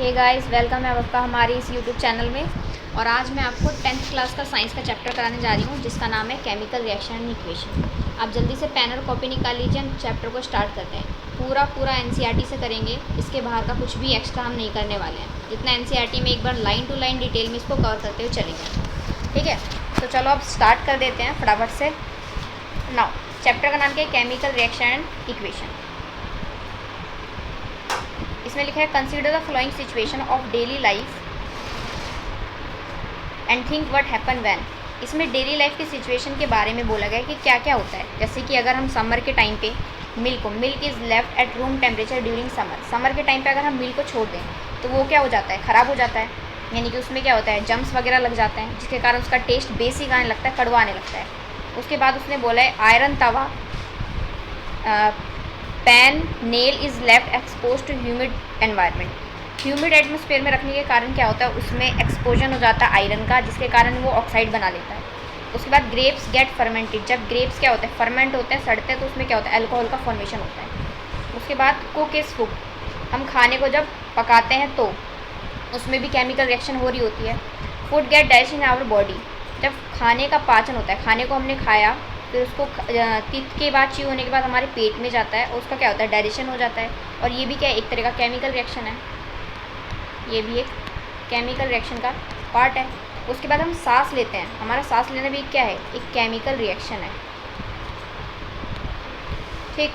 Hey guys, welcome है आपका हमारे इस यूट्यूब चैनल में। और आज मैं आपको 10th क्लास का साइंस का चैप्टर कराने जा रही हूँ जिसका नाम है केमिकल रिएक्शन एंड इक्वेशन। आप जल्दी से पेन और कॉपी निकाल लीजिए, हम चैप्टर को स्टार्ट करते हैं। पूरा एनसीईआरटी से करेंगे, इसके बाहर का कुछ भी एक्स्ट्रा हम नहीं करने वाले हैं। जितना एनसीईआरटी में एक बार लाइन टू लाइन डिटेल में इसको कवर करते हुए चलेंगे, ठीक है। तो चलो अब स्टार्ट कर देते हैं फटाफट से। नाउ चैप्टर का नाम क्या है? Chemical reaction and equation. इसमें लिखा है consider the following situation of daily life and think what happen when. इसमें डेली लाइफ की सिचुएशन के बारे में बोला गया है कि क्या क्या होता है। जैसे कि अगर हम समर के टाइम पे milk is left at room temperature during summer के टाइम पे अगर हम मिल्क को छोड़ दें तो वो क्या हो जाता है? ख़राब हो जाता है। यानी कि उसमें क्या होता है? जम्स वगैरह लग जाते हैं, जिसके कारण उसका टेस्ट बेसिक आने लगता है, कड़वा आने लगता है। उसके बाद उसने बोला है आयरन तवा pan nail is left expose to humid environment. Humid atmosphere में रखने के कारण क्या होता है? उसमें एक्सपोजन हो जाता है आयरन का, जिसके कारण वो ऑक्साइड बना लेता है। उसके बाद ग्रेप्स गेट फर्मेंटेड। जब ग्रेप्स क्या होते हैं? फर्मेंट होते हैं, सड़ते हैं, तो उसमें क्या होता है? अल्कोहल का फॉर्मेशन होता है। उसके बाद कुक इज़ कुक। हम खाने को जब पकाते हैं तो उसमें भी केमिकल रिएक्शन हो रही होती है। Food get digestion in our body. जब खाने का पाचन होता है, खाने को हमने खाया, फिर उसको तीत के बाद च्यू होने के बाद हमारे पेट में जाता है और उसका क्या होता है? डाइजेशन हो जाता है। और ये भी क्या है? एक तरह का केमिकल रिएक्शन है। ये भी एक केमिकल रिएक्शन का पार्ट है। उसके बाद हम सांस लेते हैं, हमारा सांस लेना भी क्या है? एक केमिकल रिएक्शन है, ठीक।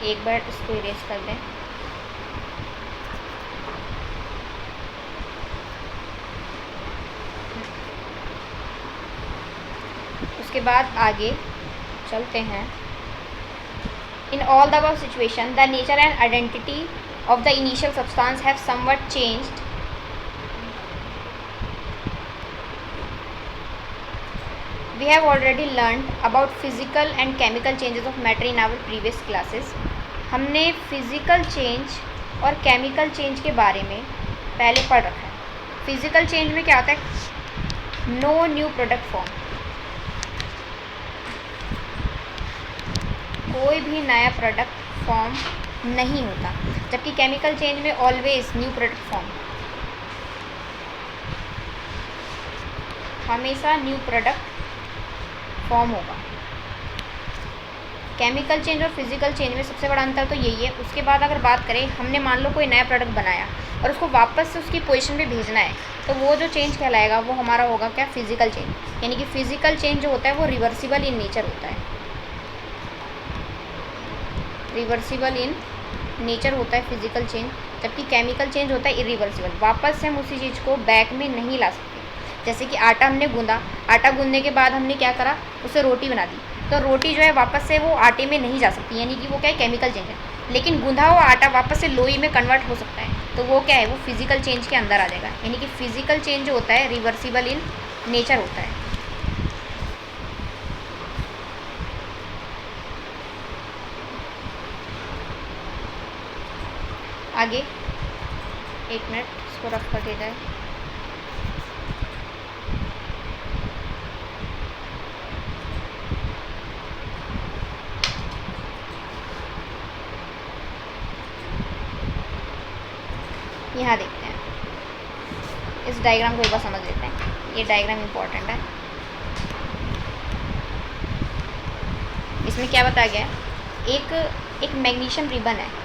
एक बार इसको इरेज कर दें। उसके बाद आगे चलते हैं। In all the above situation, the nature and identity of the initial substance have somewhat changed. We have already learned about physical and chemical changes of matter in our previous classes. हमने physical change और chemical change के बारे में पहले पढ़ रखा है। Physical change में क्या होता है? नो न्यू प्रोडक्ट फॉर्म, कोई भी नया प्रोडक्ट फॉर्म नहीं होता। जबकि केमिकल चेंज में ऑलवेज न्यू प्रोडक्ट फॉर्म, हमेशा न्यू प्रोडक्ट फॉर्म होगा। केमिकल चेंज और फिजिकल चेंज में सबसे बड़ा अंतर तो यही है। उसके बाद अगर बात करें, हमने मान लो कोई नया प्रोडक्ट बनाया और उसको वापस से उसकी पोजीशन पे भेजना है, तो वो जो चेंज कहलाएगा वो हमारा होगा क्या? Physical change. यानी कि फिजिकल चेंज जो होता है वो रिवर्सिबल इन नेचर होता है। रिवर्सिबल इन नेचर होता है फिजिकल चेंज, जबकि केमिकल चेंज होता है इरिवर्सिबल। वापस से हम उसी चीज़ को बैक में नहीं ला सकते। जैसे कि आटा हमने गूंदा, आटा गूंदने के बाद हमने क्या करा? उससे रोटी बना दी, तो रोटी जो है वापस से वो आटे में नहीं जा सकती। यानी कि वो क्या है? केमिकल चेंज है। लेकिन गूंदा हुआ आटा वापस से लोई में कन्वर्ट हो सकता है, तो वो क्या है? वो फिजिकल चेंज के अंदर आ जाएगा। यानी कि फिजिकल चेंज जो होता है रिवर्सिबल इन नेचर होता है। आगे एक मिनट इसको रख कर दे जाए। यहाँ देखते हैं, इस डायग्राम को एक बार समझ लेते हैं। ये डायग्राम इम्पोर्टेंट है। इसमें क्या बताया गया है? एक मैग्नीशियम रिबन है।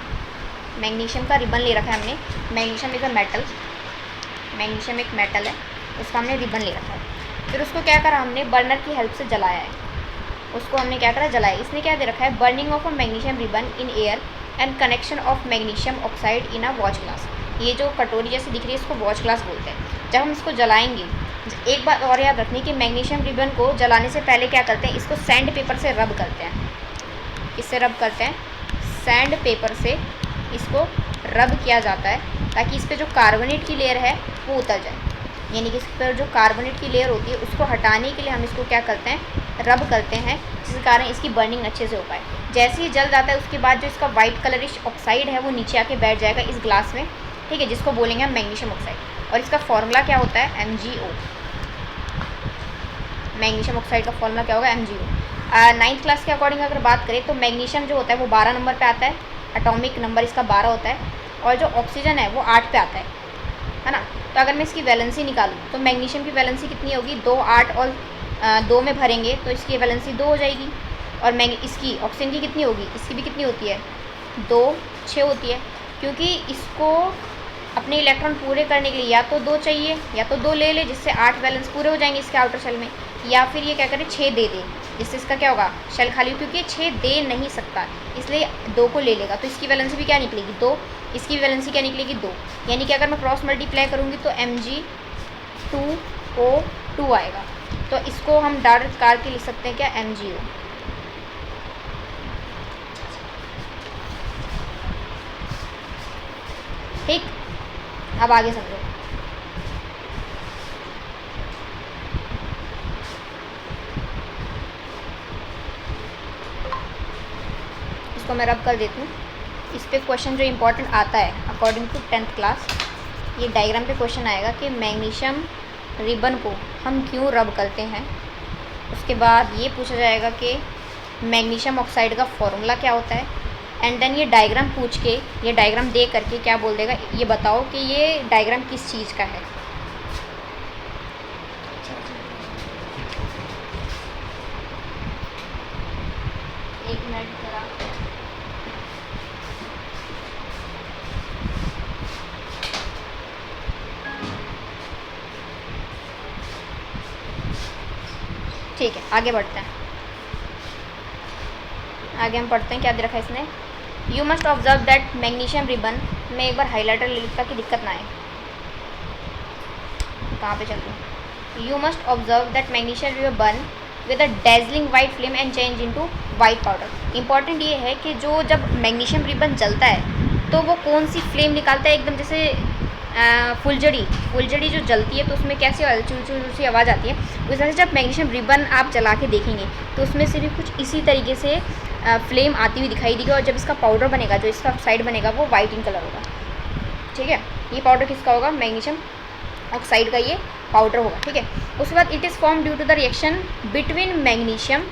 मैग्नीशियम का रिबन ले रखा है हमने। Magnesium is a metal, magnesium एक मेटल है, उसका हमने रिबन ले रखा है। फिर उसको क्या करा? हमने बर्नर की हेल्प से जलाया है। उसको हमने क्या करा? जलाया। इसने क्या दे रखा है? Burning of a magnesium ribbon in air and connection of magnesium oxide in a watch glass. ये जो कटोरी जैसे दिख रही है, इसको वॉच ग्लास बोलते हैं। जब हम इसको जलाएंगे, एक बात और याद रखनी कि मैग्नीशियम रिबन को जलाने से पहले क्या करते हैं? इसको सैंड पेपर से रब करते हैं। इससे रब करते हैं, सैंड पेपर से इसको रब किया जाता है, ताकि इस पर जो कार्बोनेट की लेयर है वो उतर जाए। यानी कि इस पर जो कार्बोनेट की लेयर होती है उसको हटाने के लिए हम इसको क्या करते हैं? रब करते हैं, जिसके कारण इसकी बर्निंग अच्छे से हो पाए। जैसे ही जल जाता है, उसके बाद जो इसका वाइट कलरिश ऑक्साइड है वो नीचे आके बैठ जाएगा इस ग्लास में, ठीक है, जिसको बोलेंगे हम मैग्नीशियम ऑक्साइड। और इसका फॉर्मूला क्या होता है? MgO। मैग्नीशियम ऑक्साइड का फॉर्मूला क्या होगा? MgO। 9th क्लास के अकॉर्डिंग अगर बात करें तो मैग्नीशियम जो होता है वो 12 नंबर पे आता है। एटॉमिक नंबर इसका 12 होता है। और जो ऑक्सीजन है वो 8 पे आता है ना। तो अगर मैं इसकी वैलेंसी निकालूँ तो मैग्नीशियम की वैलेंसी कितनी होगी, 2, 8 और 2 में भरेंगे तो इसकी वैलेंसी 2 हो जाएगी। और इसकी ऑक्सीजन की कितनी होगी, इसकी भी कितनी होती है, 2, 6 होती है। क्योंकि इसको अपने इलेक्ट्रॉन पूरे करने के लिए या तो 2 चाहिए, या तो 2 ले ले जिससे 8 वैलेंस पूरे हो जाएंगे इसके आउटर शेल में, या फिर ये क्या करे 6 दे दे जिससे इसका क्या होगा, शेल खाली हो। क्योंकि 6 दे नहीं सकता इसलिए 2 को ले लेगा। तो इसकी वैलेंसी भी क्या निकलेगी, 2, इसकी वैलेंसी क्या निकलेगी, 2। यानी कि अगर मैं क्रॉस मल्टीप्लाई करूँगी तो Mg2O2 आएगा। तो इसको हम डायरेक्ट कार के लिख सकते हैं क्या, MgO। ठीक, अब आगे समझो। इसको मैं रब कर देती हूँ। इस पे क्वेश्चन जो इम्पोर्टेंट आता है अकॉर्डिंग टू 10th क्लास, ये डायग्राम पे क्वेश्चन आएगा कि मैग्नीशियम रिबन को हम क्यों रब करते हैं। उसके बाद ये पूछा जाएगा कि मैग्नीशियम ऑक्साइड का फॉर्मूला क्या होता है। एंड देन ये डायग्राम पूछ के, ये डायग्राम दे करके क्या बोल देगा, ये बताओ कि ये डायग्राम किस चीज़ का है। एक मिनट जरा, ठीक है आगे बढ़ते हैं। आगे हम पढ़ते हैं क्या दे रखा है इसने। You must observe that magnesium ribbon, मैं एक बार हाईलाइटर ले लिखता कि दिक्कत ना आए। कहाँ पे चलते हैं। You must observe that magnesium ribbon with a dazzling white flame and change into white powder. Important ये है कि जो जब मैग्नीशियम रिबन जलता है तो वो कौन सी फ्लेम निकालता है, एकदम जैसे फुलझड़ी जो जलती है तो उसमें कैसी चूर सी आवाज़ आती है। उस तरह से जब मैग्नीशियम रिबन आप जला के देखेंगे तो उसमें से भी कुछ इसी तरीके से फ्लेम आती हुई दिखाई देगी। और जब इसका पाउडर बनेगा, जो इसका ऑक्साइड बनेगा, वो वाइट इन कलर होगा। ठीक है, ये पाउडर किसका होगा, मैग्नीशियम ऑक्साइड का ये पाउडर होगा। ठीक है, उसके बाद it is form due to the reaction between magnesium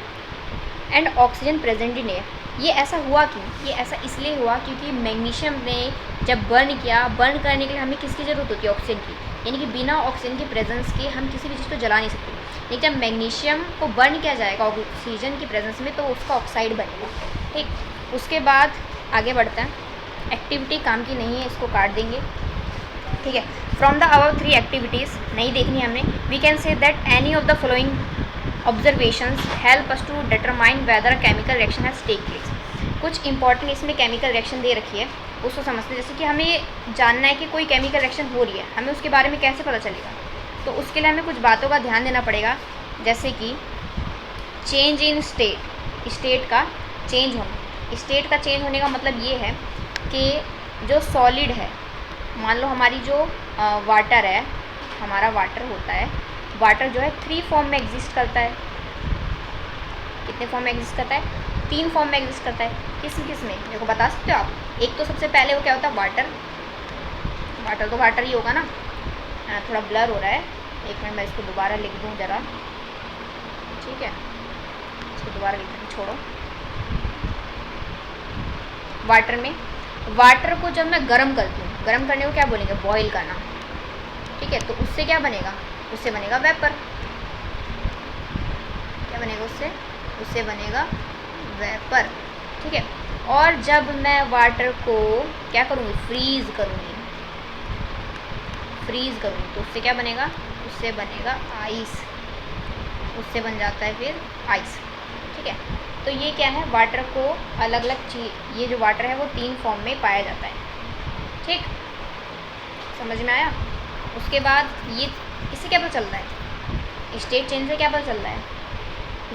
and oxygen present in air. ये ऐसा हुआ क्यों, ये ऐसा इसलिए हुआ क्योंकि मैग्नीशियम ने जब बर्न किया, बर्न करने के लिए हमें किसकी ज़रूरत होती है, ऑक्सीजन की। यानी कि बिना ऑक्सीजन के प्रेजेंस के हम किसी भी चीज़ को जला नहीं सकते। लेकिन जब मैग्नीशियम को बर्न किया जाएगा ऑक्सीजन की प्रेजेंस में तो उसका ऑक्साइड बनेगा। ठीक, उसके बाद आगे बढ़ते हैं। एक्टिविटी काम की नहीं है, इसको काट देंगे। ठीक है, फ्रॉम द अबव 3 एक्टिविटीज़ नहीं देखनी हमने। We can say that any of the following observations help us to determine whether a chemical reaction has take place. कुछ इंपॉर्टेंट इसमें केमिकल रिएक्शन दे रखी है, उसको समझते हैं। जैसे कि हमें जानना है कि कोई केमिकल रिएक्शन हो रही है, हमें उसके बारे में कैसे पता चलेगा। तो उसके लिए हमें कुछ बातों का ध्यान देना पड़ेगा, जैसे कि चेंज इन स्टेट, स्टेट का चेंज होना। स्टेट का चेंज होने का मतलब ये है कि जो सॉलिड है, मान लो हमारी जो वाटर है, हमारा वाटर होता है, वाटर जो है 3 फॉर्म में एग्जिस्ट करता है। कितने फॉर्म में एग्जिस्ट करता है, 3 फॉर्म में एग्जिस्ट करता है। किस किस में, देखो बता सकते हो आप। एक तो सबसे पहले वो क्या होता है, वाटर। वाटर तो वाटर ही होगा ना। थोड़ा ब्लर हो रहा है, एक मिनट मैं इसको दोबारा लिख दूँ ज़रा। ठीक है, इसको दोबारा लिख दूँ, छोड़ो। वाटर में, वाटर को जब मैं गर्म करती हूँ, गर्म करने को क्या बोलेंगे, बॉईल करना। ठीक है, तो उससे क्या बनेगा, उससे बनेगा वेपर। क्या बनेगा उससे, उससे बनेगा वेपर। ठीक है, और जब मैं वाटर को क्या करूँगी, फ्रीज़ करूँगी, फ्रीज़ करूँगी तो उससे क्या बनेगा, उससे बनेगा आइस। उससे बन जाता है फिर आइस। ठीक है, तो ये क्या है, वाटर को अलग अलग चीज़, ये जो वाटर है वो 3 फॉर्म में पाया जाता है। ठीक, समझ में आया। उसके बाद ये इससे क्या पता चल रहा है, स्टेट चेंज से क्या पता चल रहा है।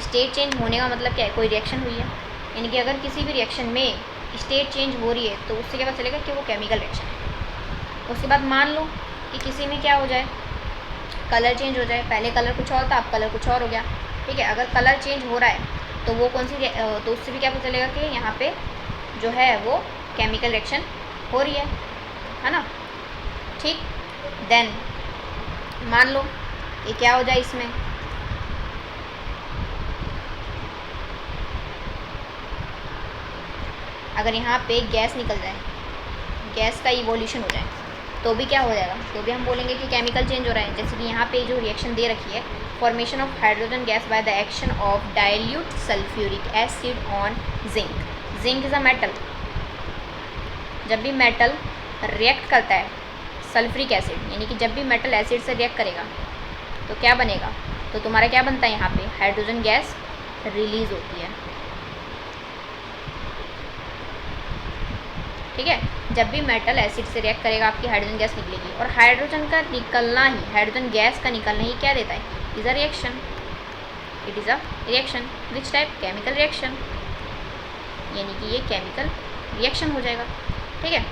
स्टेट चेंज होने का मतलब क्या है, कोई रिएक्शन हुई है। यानी कि अगर किसी भी रिएक्शन में स्टेट चेंज हो रही है तो उससे क्या पता चलेगा कि वो केमिकल रिएक्शन है। उसके बाद मान लो कि किसी में क्या हो जाए, कलर चेंज हो जाए। पहले कलर कुछ और था, अब कलर कुछ और हो गया। ठीक है, अगर कलर चेंज हो रहा है तो वो कौन सी, तो उससे भी क्या पता चलेगा कि यहाँ पे जो है वो केमिकल रिएक्शन हो रही है ना। ठीक, देन मान लो ये क्या हो जाए, इसमें अगर यहाँ पे गैस निकल जाए, गैस का इवोल्यूशन हो जाए तो भी क्या हो जाएगा, तो भी हम बोलेंगे कि केमिकल चेंज हो रहा है। जैसे कि यहाँ पे जो रिएक्शन दे रखी है, formation of hydrogen gas by the action of dilute sulphuric acid on zinc. Zinc is a metal. जब भी मेटल रिएक्ट करता है सल्फ्यूरिक एसिड, यानी कि जब भी मेटल एसिड से रिएक्ट करेगा तो क्या बनेगा, तो तुम्हारा क्या बनता है, यहाँ पे हाइड्रोजन गैस रिलीज होती है। ठीक है, जब भी मेटल एसिड से रिएक्ट करेगा आपकी हाइड्रोजन गैस निकलेगी, और हाइड्रोजन का निकलना ही, हाइड्रोजन गैस का निकलना ही क्या देता है, is a reaction. It is a reaction which type, chemical reaction, यानी कि ये केमिकल रिएक्शन हो जाएगा। ठीक है,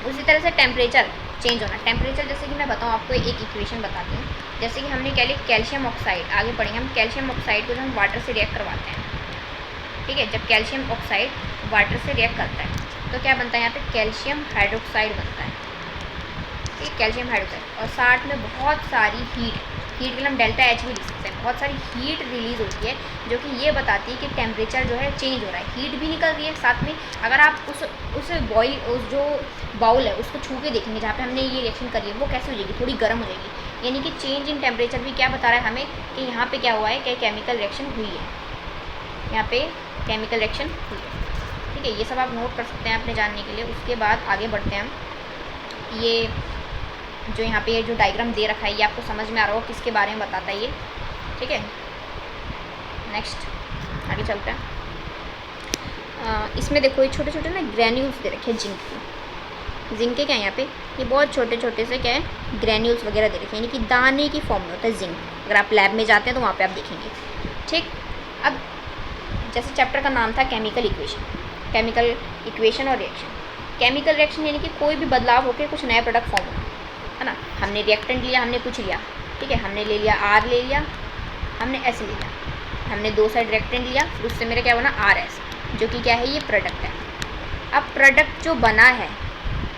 उसी तरह से टेम्परेचर चेंज होना। टेम्परेचर जैसे कि मैं बताऊँ आपको, एक इक्वेशन बताती हूँ। जैसे कि हमने क्या लिया, कैल्शियम ऑक्साइड, आगे पढ़ेंगे हम कैल्शियम ऑक्साइड को जब हम वाटर से रिएक्ट करवाते हैं। ठीक है, जब कैल्शियम ऑक्साइड वाटर से रिएक्ट करता है तो क्या बनता है, यहाँ पे कैल्शियम हाइड्रोक्साइड बनता है। ठीक है, कैल्शियम हाइड्रोक्साइड, और साथ में बहुत सारी हीट के लिए हम डेल्टा एच भी लिख सकते हैं। बहुत सारी हीट रिलीज़ होती है जो कि ये बताती है कि टेम्परेचर जो है चेंज हो रहा है। हीट भी निकल रही है साथ में। अगर आप उस बॉयल, उस जो बाउल है उसको छू के देखेंगे जहाँ पे हमने ये रिएक्शन करी है, वो कैसे हो जाएगी, थोड़ी गर्म हो जाएगी। यानी कि चेंज इन टेम्परेचर भी क्या बता रहा है हमें कि यहाँ पे क्या हुआ है, क्या केमिकल रिएक्शन हुई है, यहाँ पे केमिकल रिएक्शन हुई है। ठीक है, ये सब आप नोट कर सकते हैं अपने जानने के लिए। उसके बाद आगे बढ़ते हैं हम। ये जो यहाँ पे जो डायग्राम दे रखा है ये आपको समझ में आ रहा हो किसके बारे में बताता है ये। ठीक है, नेक्स्ट आगे चलते हैं। इसमें देखो ये छोटे छोटे ना ग्रैन्यूल्स दे रखे हैं जिंक के। जिंक के क्या है यहाँ पे, ये बहुत छोटे छोटे से क्या है, ग्रैन्यूल्स वगैरह दे रखे हैं, यानी कि दाने की फॉर्म में होता है जिंक। अगर आप लैब में जाते हैं तो वहाँ पे आप देखेंगे। ठीक, अब जैसे चैप्टर का नाम था केमिकल इक्वेशन, केमिकल इक्वेशन और रिएक्शन। केमिकल रिएक्शन यानी कि कोई भी बदलाव होकर कुछ नया प्रोडक्ट फॉर्म होना, है ना। हमने रिएक्टेंट लिया, हमने कुछ लिया, ठीक है, हमने ले लिया आर, ले लिया हमने एस, ले लिया, हमने दो साइड रिएक्टेंट लिया, फिर उससे मेरा क्या बना आर एस, जो कि क्या है, ये प्रोडक्ट है। अब प्रोडक्ट जो बना है,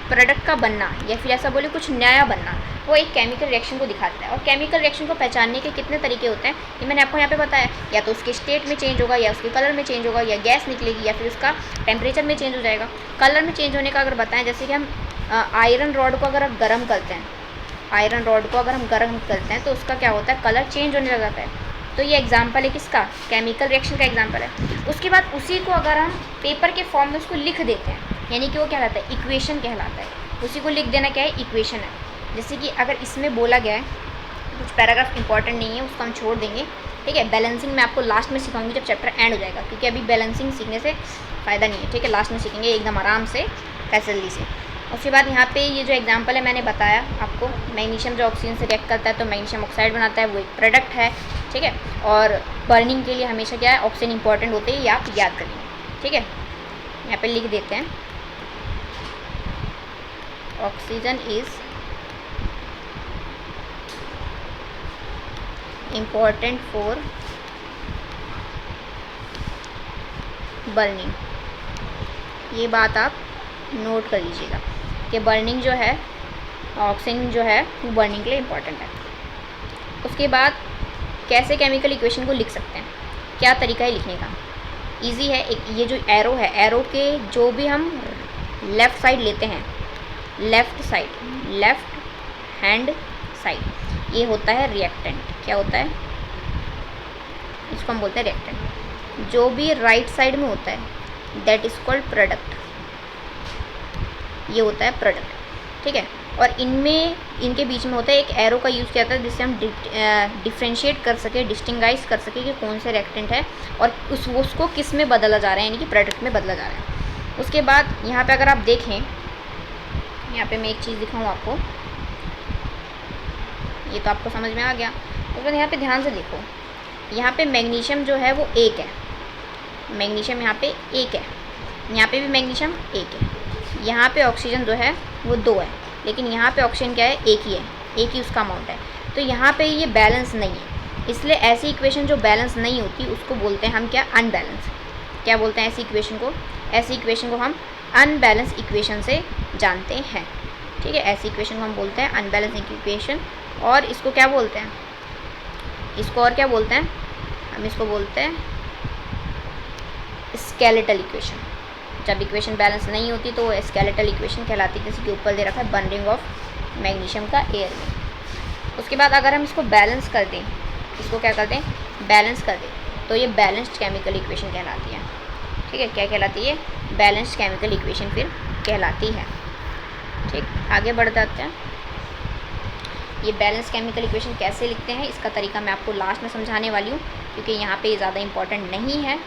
प्रोडक्ट का बनना या फिर ऐसा बोले कुछ नया बनना, वो एक केमिकल रिएक्शन को दिखाता है। और केमिकल रिएक्शन को पहचानने के कितने तरीके होते हैं ये मैंने आपको यहाँ पे बताया। या तो उसके स्टेट में चेंज होगा, या उसके कलर में चेंज होगा, या गैस निकलेगी, या फिर उसका टेम्परेचर में चेंज हो जाएगा। कलर में चेंज होने का अगर बताएं, जैसे कि हम आयरन रॉड को अगर गर्म करते हैं, आयरन रॉड को अगर हम गर्म करते हैं तो उसका क्या होता है, कलर चेंज होने लग जाता है। तो ये एग्जाम्पल है किसका, केमिकल रिएक्शन का एग्जाम्पल है। उसके बाद उसी को अगर हम पेपर के फॉर्म में उसको लिख देते हैं, यानी कि वो क्या कहलाता है, इक्वेशन कहलाता है। उसी को लिख देना क्या है, इक्वेशन है। जैसे कि अगर इसमें बोला गया है, कुछ पैराग्राफ इंपॉर्टेंट नहीं है, उसको हम छोड़ देंगे। ठीक है, बैलेंसिंग मैं आपको लास्ट में सिखाऊंगी जब चैप्टर एंड हो जाएगा, क्योंकि अभी बैलेंसिंग सीखने से फ़ायदा नहीं है। ठीक है, लास्ट में सीखेंगे एकदम आराम से, फैसिलिटी से। उसके बाद यहाँ पे ये जो एग्जांपल है मैंने बताया आपको, मैग्नीशियम जो ऑक्सीजन से रिएक्ट करता है तो मैग्नीशियम ऑक्साइड बनाता है, वो एक प्रोडक्ट है। ठीक है, और बर्निंग के लिए हमेशा क्या है, ऑक्सीजन इंपॉर्टेंट होते हैं, ये आप याद करिए। ठीक है, यहाँ पे लिख देते हैं, oxygen is important for burning. ये बात आप नोट कर लीजिएगा कि बर्निंग जो है, ऑक्सीजन जो है वो बर्निंग के लिए इम्पॉर्टेंट है। उसके बाद कैसे केमिकल इक्वेशन को लिख सकते हैं, क्या तरीका है लिखने का, इजी है। एक ये जो एरो है, एरो के जो भी हम लेफ़्ट साइड लेते हैं, left side, left hand side, ये होता है रिएक्टेंट। क्या होता है, इसको हम बोलते हैं रिएक्टेंट। जो भी राइट साइड में होता है दैट इज़ कॉल्ड प्रोडक्ट, ये होता है प्रोडक्ट। ठीक है, और इनमें, इनके बीच में होता है एक एरो का यूज़ किया जाता है जिससे हम डिफ्रेंशिएट कर सके, डिस्टिंगाइज कर सके कि कौन से रिएक्टेंट है और उसको किस में बदला जा रहा है, यानी कि प्रोडक्ट में बदला जा रहा है। उसके बाद यहाँ पे अगर आप देखें, यहाँ पे मैं एक चीज़ दिखाऊँ आपको, ये तो आपको समझ में आ गया। उसके बाद यहाँ पे ध्यान से देखो, यहाँ पे मैग्नीशियम जो है वो एक है, मैग्नीशियम यहाँ पे एक है, यहाँ पे भी मैग्नीशियम एक है, यहाँ पे ऑक्सीजन जो है वो दो है, लेकिन यहाँ पे ऑक्सीजन क्या है, एक ही है, एक ही उसका अमाउंट है। तो यहाँ पे ये बैलेंस नहीं है, इसलिए ऐसी इक्वेशन जो बैलेंस नहीं होती उसको बोलते हैं हम क्या, अनबैलेंस। क्या बोलते हैं ऐसी इक्वेशन को, ऐसी इक्वेशन को हम अनबैलेंस इक्वेशन से जानते हैं। ठीक है, ऐसी इक्वेशन को हम बोलते हैं अनबैलेंस इक्वेशन। और इसको क्या बोलते हैं, इसको और क्या बोलते हैं, हम इसको बोलते हैं स्केलेटल इक्वेशन। जब इक्वेशन बैलेंस नहीं होती तो स्केलेटल इक्वेशन कहलाती है, जैसे कि ऊपर दे रखा है बर्निंग ऑफ मैग्नीशियम का एयर में। उसके बाद अगर हम इसको बैलेंस कर दें, इसको क्या कर दें, बैलेंस कर दें, तो ये बैलेंस्ड केमिकल इक्वेशन कहलाती है। ठीक है, क्या कहलाती है, बैलेंस्ड केमिकल इक्वेशन फिर कहलाती है। ठीक, आगे बढ़ जाते हैं। ये बैलेंस केमिकल इक्वेशन कैसे लिखते हैं इसका तरीका मैं आपको लास्ट में समझाने वाली हूँ, क्योंकि यहाँ पे ज़्यादा इंपॉर्टेंट नहीं है।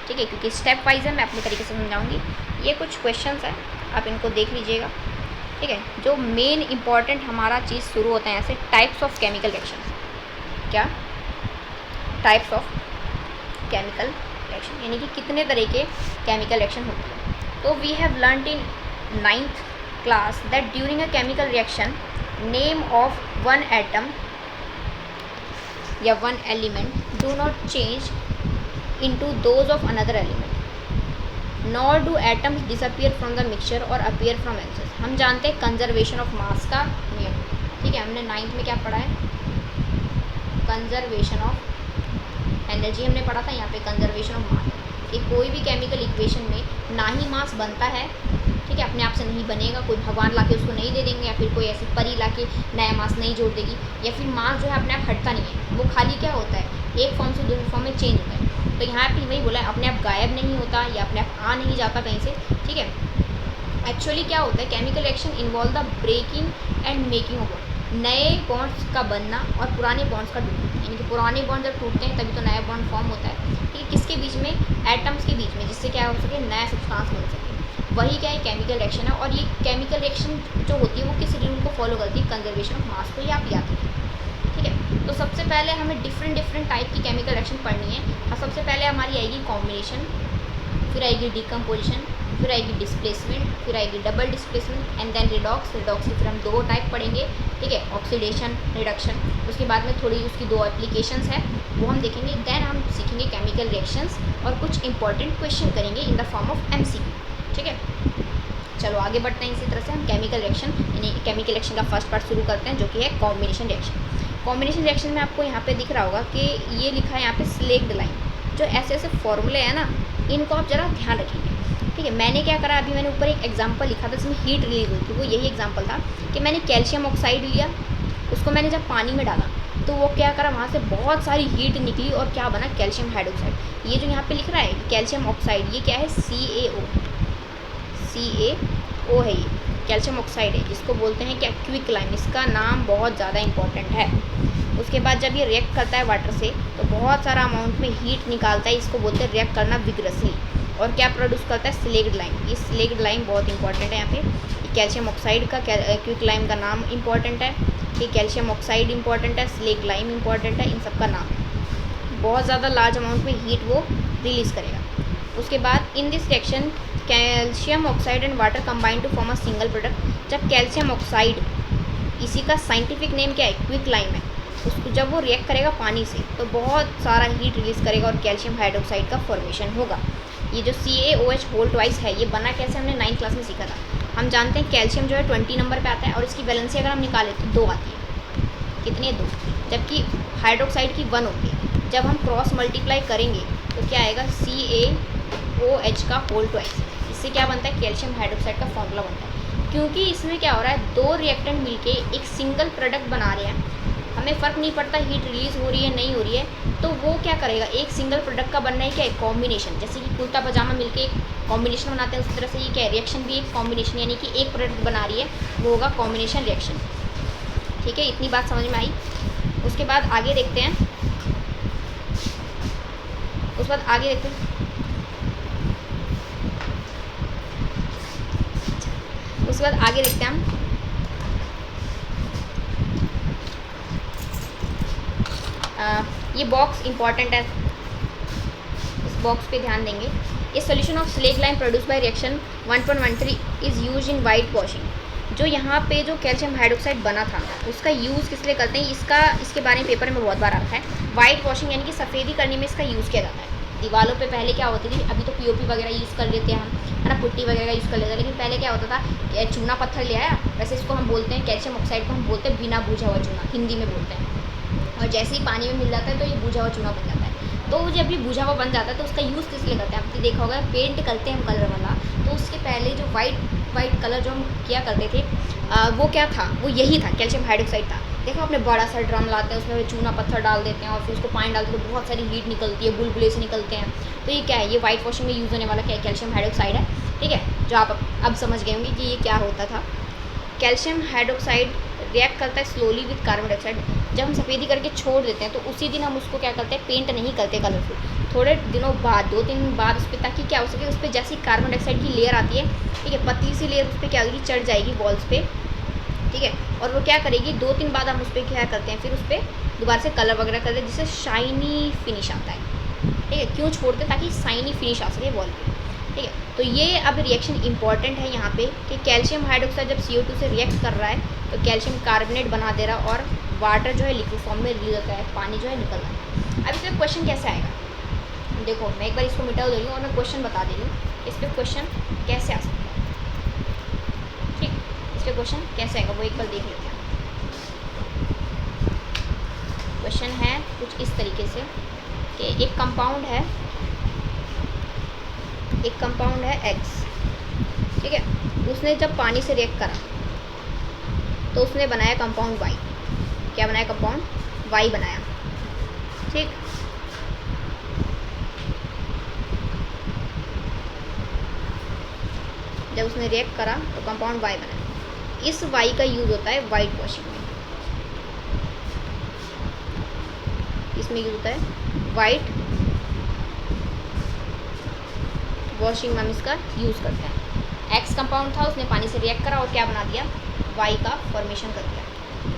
ठीक है, क्योंकि स्टेप वाइज है, मैं अपने तरीके से समझाऊंगी। ये कुछ क्वेश्चंस हैं, आप इनको देख लीजिएगा। ठीक है, जो मेन इंपॉर्टेंट हमारा चीज़ शुरू होता है ऐसे, टाइप्स ऑफ केमिकल रिएक्शन। क्या, टाइप्स ऑफ केमिकल रिएक्शन, यानी कि कितने तरह के केमिकल रिएक्शन होते हैं। तो we have learned in 9th class that during a chemical reaction name of one atom या one element do not change into those of another element nor do atoms disappear from the mixture or appear from excess। हम जानते हैं conservation of mass का नियम। ठीक है, हमने 9th में क्या पढ़ा है, कंजर्वेशन ऑफ एनर्जी हमने पढ़ा था। यहाँ पे कंजर्वेशन ऑफ मास, कि कोई भी केमिकल इक्वेशन में ना ही मास बनता है, ठीक है, अपने आप से नहीं बनेगा, कोई भगवान लाके उसको नहीं दे देंगे, या फिर कोई ऐसी परी लाके नया मास नहीं जोड़ देगी, या फिर मास जो है अपने आप हटता नहीं है, वो खाली क्या होता है, एक फॉर्म से दूसरे फॉर्म में चेंज होता है। तो यहाँ पे वही बोला है, अपने आप गायब नहीं होता या अपने आप आ नहीं जाता कहीं से। ठीक है, एक्चुअली क्या होता है, chemical reaction involve the breaking and making of नए बॉन्ड्स का बनना और पुराने बॉन्ड्स का टूटना, यानी कि पुराने बॉन्ड जब टूटते हैं तभी तो नया बॉन्ड फॉर्म होता है। ठीक है, किसके बीच में, एटम्स के बीच में, जिससे क्या हो सके, नया सब्सटेंस बन सके, वही क्या है, केमिकल रिएक्शन है। और ये केमिकल रिएक्शन जो होती है वो किस रूल को फॉलो करती है, कंजर्वेशन ऑफ मास को, ये आप याद रखिए। ठीक है, तो सबसे पहले हमें डिफरेंट टाइप की केमिकल रिएक्शन पढ़नी है। और सबसे पहले हमारी आएगी कॉम्बिनेशन, फिर आएगी डिकम्पोजिशन, फिर आएगी डिस्प्लेसमेंट, फिर आएगी double displacement and then redox. Redox की फिर हम 2 टाइप पढ़ेंगे। ठीक है, ऑक्सीडेशन, रिडक्शन। उसके बाद में थोड़ी उसकी 2 एप्लीकेशंस है, वो हम देखेंगे। देन हम सीखेंगे केमिकल रिएक्शंस और कुछ इंपॉर्टेंट क्वेश्चन करेंगे in the form of MCQ। ठीक है, चलो आगे बढ़ते हैं। इसी तरह से हम केमिकल रिएक्शन, यानी केमिकल रिएक्शन का फर्स्ट पार्ट शुरू करते हैं, जो कि है कॉम्बिनेशन रिएक्शन। कॉम्बिनेशन रिएक्शन में आपको यहाँ पे दिख रहा होगा कि ये लिखा है यहाँ पे स्लेक्ड लाइन। जो ऐसे ऐसे फॉर्मूले हैं ना, इनको आप ज़रा ध्यान रखेंगे। ठीक है, मैंने क्या करा, अभी मैंने ऊपर एक एग्जांपल लिखा था जिसमें हीट रिलीज हुई थी, वो यही एग्जांपल था कि मैंने कैल्शियम ऑक्साइड लिया, उसको मैंने जब पानी में डाला तो वो क्या करा, वहाँ से बहुत सारी हीट निकली और क्या बना, कैल्शियम हाइड्रोक्साइड। ये जो यहाँ पे लिख रहा है कैल्शियम ऑक्साइड, ये क्या है, CaO है, ये कैल्शियम ऑक्साइड है, जिसको बोलते हैं क्या, क्विक लाइम। इसका नाम बहुत ज़्यादा इंपॉर्टेंट है। उसके बाद जब ये रिएक्ट करता है वाटर से तो बहुत सारा अमाउंट में हीट निकालता है, इसको बोलते हैं रिएक्ट करना विग्रसली। और क्या प्रोड्यूस करता है, स्लेक्ड लाइम। ये स्लेक्ड लाइम बहुत इंपॉर्टेंट है यहाँ पे। कैल्शियम ऑक्साइड का क्विक लाइम का नाम इंपॉर्टेंट है, कि कैल्शियम ऑक्साइड इंपॉर्टेंट है, स्लेक्ड लाइम इंपॉर्टेंट है, इन सब का नाम है। बहुत ज़्यादा लार्ज अमाउंट में हीट वो रिलीज़ करेगा। उसके बाद in this reaction calcium oxide and water combine to form a single product. जब कैल्शियम ऑक्साइड, इसी का साइंटिफिक नेम क्या है, क्विक लाइम है, उसको जब वो रिएक्ट करेगा पानी से तो बहुत सारा हीट रिलीज़ करेगा और कैल्शियम हाइड्रोक्साइड का फॉर्मेशन होगा। ये जो CaOH होल ट्वाइस है, ये बना कैसे, हमने 9th क्लास में सीखा था। हम जानते हैं कैल्शियम जो है 20 नंबर पे आता है और इसकी वैलेंसी अगर हम निकालें तो 2 आती है। कितनी है, 2, जबकि हाइड्रोक्साइड की 1 होती है। जब हम क्रॉस मल्टीप्लाई करेंगे तो क्या आएगा, CaOH का होल ट्वाइस। इससे क्या बनता है, कैल्शियम हाइड्रोक्साइड का फॉर्मूला बनता है। क्योंकि इसमें क्या हो रहा है, 2 रिएक्टेंट मिलके एक सिंगल प्रोडक्ट बना रहे हैं, हमें फ़र्क नहीं पड़ता हीट रिलीज़ हो रही है नहीं हो रही है, तो वो क्या करेगा, एक सिंगल प्रोडक्ट का बनना है क्या, एक कॉम्बिनेशन। जैसे कि कुर्ता पजामा मिलके एक कॉम्बिनेशन बनाते हैं, उसी तरह से ये क्या है, रिएक्शन भी एक कॉम्बिनेशन, यानी कि एक प्रोडक्ट बना रही है, वो होगा कॉम्बिनेशन रिएक्शन। ठीक है, इतनी बात समझ में आई। उसके बाद आगे देखते हैं, उसके बाद आगे देखते हैं उसके बाद आगे देखते हैं हम। ये बॉक्स इंपॉर्टेंट है, इस बॉक्स पे ध्यान देंगे। ये solution of slaked lime produce by reaction 1.13 is use in white washing. जो यहाँ पे जो कैल्शियम हाइड्रोक्साइड बना था उसका यूज़ किस लिए करते हैं, इसके बारे में पेपर में बहुत बार आता है। वाइट वॉशिंग यानी कि सफ़ेदी करने में इसका यूज़ किया जाता है। दीवारों पे पहले क्या होती थी, अभी तो POP वगैरह यूज़ कर लेते हैं हम, है ना, पुट्टी वगैरह यूज़ कर लेते हैं, लेकिन पहले क्या होता था, चूना पत्थर ले आया, वैसे इसको हम बोलते हैं कैल्शियम ऑक्साइड को हम बोलते हैं बिना बूझा हुआ चूना, हिंदी में बोलते हैं। और जैसे ही पानी में मिल जाता है तो ये बूझा हुआ चूना बन जाता है। तो जब ये बूझा हुआ बन जाता है तो उसका यूज़ किस लिए करते हैं, आपने देखा होगा पेंट करते हैं हम कलर वाला, तो उसके पहले जो वाइट कलर जो हम किया करते थे वो क्या था, वो यही था, कैल्शियम हाइड्रोक्साइड था। देखो आपने बड़ा सा ड्रम लाते हैं, उसमें चूना पत्थर डाल देते हैं और फिर उसको पानी डालते हैं तो बहुत सारी हीट निकलती है, बुलबुले से निकलते हैं। तो ये क्या है, ये वाइट वॉशिंग में यूज़ होने वाला क्या है, कैल्शियम हाइड्रोक्साइड है। ठीक है, जो आप अब समझ गए होंगे कि ये क्या होता था। कैल्शियम हाइड्रोक्साइड रिएक्ट करता है स्लोली विद कार्बन डाइऑक्साइड। जब हम सफ़ेदी करके छोड़ देते हैं तो उसी दिन हम उसको क्या करते हैं, पेंट नहीं करते कलरफुल, थोड़े दिनों बाद, 2-3 दिन बाद उस पर, ताकि क्या हो सके, उस पर जैसी कार्बन डाइऑक्साइड की लेयर आती है, ठीक है, पतली सी लेयर उस पर क्या होगी, चढ़ जाएगी वॉल्स पे। ठीक है, और वो क्या करेगी, 2-3 बाद हम उस पर क्या करते हैं, फिर उस पर दोबारा से कलर वगैरह करते हैं जिससे शाइनी फिनिश आता है। ठीक है, क्यों छोड़ते हैं, ताकि शाइनी फिनिश आ सके वॉल पे। ठीक है, तो ये अब रिएक्शन इंपॉर्टेंट है यहाँ पे कि कैल्शियम हाइड्रोक्साइड जब CO2 से रिएक्ट कर रहा है तो कैल्शियम कार्बोनेट बना दे रहा है और वाटर जो है लिक्विड फॉर्म में रिलीज होता है, पानी जो है निकल रहा है। अब इसमें क्वेश्चन कैसे आएगा, देखो मैं एक बार इसको मिटा दे रही हूँ और मैं क्वेश्चन बता दे रही हूँ इस पर क्वेश्चन कैसे आ सकता है। ठीक, इस पर क्वेश्चन कैसे आएगा वो एक बार देख लेते हैं। क्वेश्चन है कुछ इस तरीके से कि एक कंपाउंड है X। ठीक है, उसने जब पानी से रिएक्ट करा तो उसने बनाया कंपाउंड Y। क्या बनाया, कंपाउंड Y बनाया। ठीक, जब उसने रिएक्ट करा तो कंपाउंड Y बनाया। इस Y का यूज़ होता है वाइट वॉशिंग में। इसमें यूज़ होता है वाइट वॉशिंग में, हम इसका यूज़ करते हैं। X कंपाउंड था, उसने पानी से रिएक्ट करा और क्या बना दिया, Y का फॉर्मेशन कर दिया।